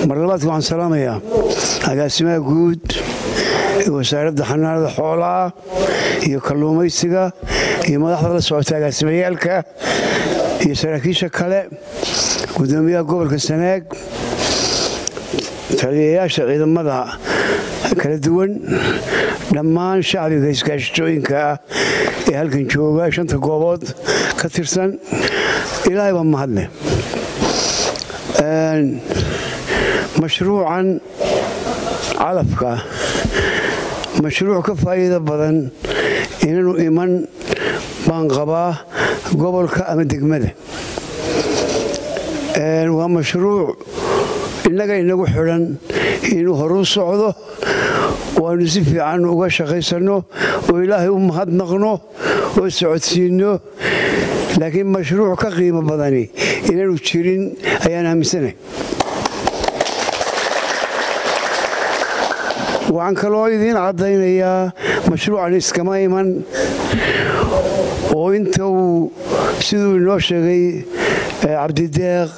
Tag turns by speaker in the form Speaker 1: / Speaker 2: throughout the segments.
Speaker 1: marlabaadka waxaan salaamayaa agaasimaha guud ee wasaaradda xanaanada xoolaha iyo kalluumaysiga iyo madaxda la socota agaasimayaalka iyo saraakiisha kale gudoomiyaha gobolka Sanaag taliyayaasha ciidamada kala duwan dhammaan shacbiga iskaashatooyinka ee halkan jooga shanta goobood ka tirsan ilaahay baa mahadle mashruucan calafka mashruuc ka faa'iido badan inuu iman baan qabaa gobolka ama degmada waa mashruuc innaga inagu xidhan inuu horu socdo waanu si fiican uga shaqaysano oo ilaahay u mahadnaqno oo socodsiino laakiin mashruuc ka qiimo badani inaanu jirin ayaan aaminsanahay waxaan kaloo idiin caddaynayaa mashruucan iskama iman oo inta uu siduu inoo sheegay cabdideeq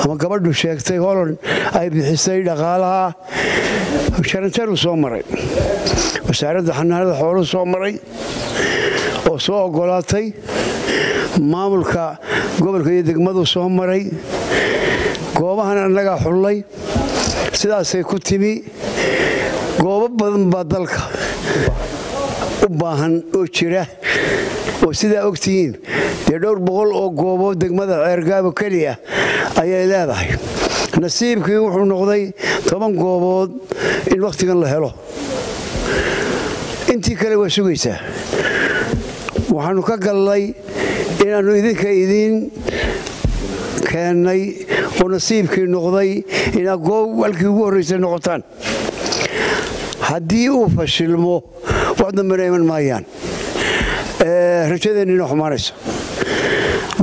Speaker 1: ama gabadhu sheegtay holan ay bixisay dhaqaalaha jaranjaru soo maray wasaaradda xanaanada xooluhu soo maray oo soo ogolaatay maamulka gobolka iyo degmadu soo maray goobahan annagaa xullay sidaasay ku timi goobo badan baa dalka u baahan oo jira oo sidaa ogtihiin dee dhowr boqol oo goobood degmada ceergaabo keliya ayay leedahay nasiibkii wuxuu noqday 10 goobood in wakhtigan la helo intii kale waa sugaysaa waxaanu ka galnay inaannu idinka idiin keennay oo nasiibkii noqday inaad goob halkii ugu horraysay noqotaan haddii uu fashilmo wax dambena iman maayaan rajadeennina xumaanayso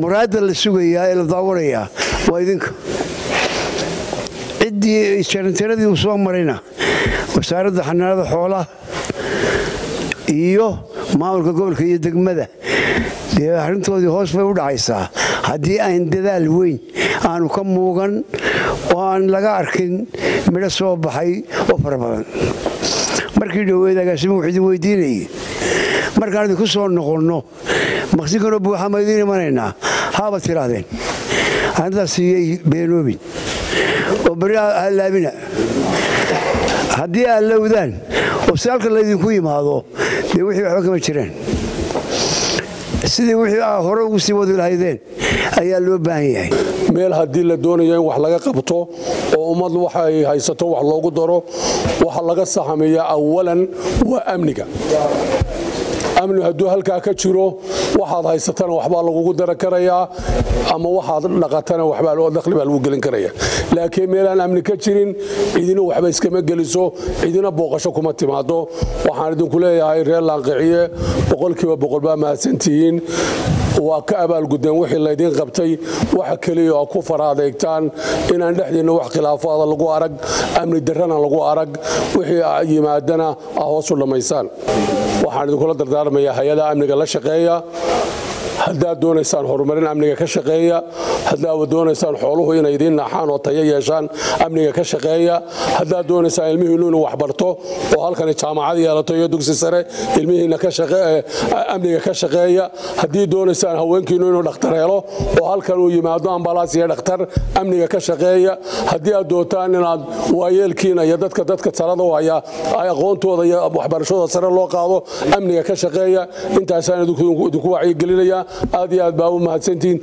Speaker 1: muraadda la sugayaa ee la daawanayaa waa idinka ciddii jarantiradii uu soo marayna wasaaradda xanaanada xoolaha iyo maamulka gobolka iyo degmada dee arrintoodii hoos bay u dhacaysaa haddii aan dadaal weyn aanu ka muugan oo aan laga arkin midho soo baxay oo fara badan markii dhoweed agaasimo wuxuu idin weydiinayay markaan idinku soo noqonno maqsinkanoo buuxa ma idiin imanaynaa haaba tidhaahdeen arrintaas siiyey beenoobin oo beri hallaabina haddii aad lowdaan oo si halka laydinku yimaado dee wixii waxba kama jiraan sidii wixii aa hore ugu sii wadi lahaydeen ayaa loo baahan yahay
Speaker 2: meel haddii la doonayo in wax laga qabto oo ummad waxa ay haysato wax loogu daro waxa laga sahameeyaa awalan waa amniga amni hadduu halkaa ka jiro waxaad haysatana waxbaa lagugu dara karayaa ama waxaad dhaqatana waxbaa dakhli baa lagu gelin karayaa laakiin meelaan amni ka jirin cidina waxba iskama geliso cidina booqasho kuma timaado waxaan idinku leeyahay reer Laanqiciye boqolkiiba boqol baa mahadsantihiin waa ka abaalgudeen wixii laydin qabtay waxa kaliya oo ku faraadeegtaan inaan dhexdeena wax khilaafaad lagu arag amni darrana lagu arag wixii yimaadana hoos u dhamaysaan waxaan idinkula dardaarmayaa hay'adaha amniga la shaqeeya haddaad doonaysaan horumarin amniga ka shaqeeya haddaad doonaysaan xooluhu inay idin naaxaan oo tayo yeeshaan amniga ka shaqeeya haddaad doonaysaan ilmihiinnu inuu wax barto oo halkan jaamacad yeelato iyo dugsi sare ilmihiinna ka shaqeeya amniga ka shaqeeya haddii doonaysaan haweenkiinnu inuu dhakhtar helo oo halkan uu yimaado ambalaas iyo dhakhtar amniga ka shaqeeya haddii aad doontaan inaad waayeelkiina iyo dadka talada u haya ay aqoontooda iyo waxbarashadooda sare loo qaado amniga ka shaqeeya intaasaan idinku wacyigelinayaa aad iyo aad baa u mahadsantihiin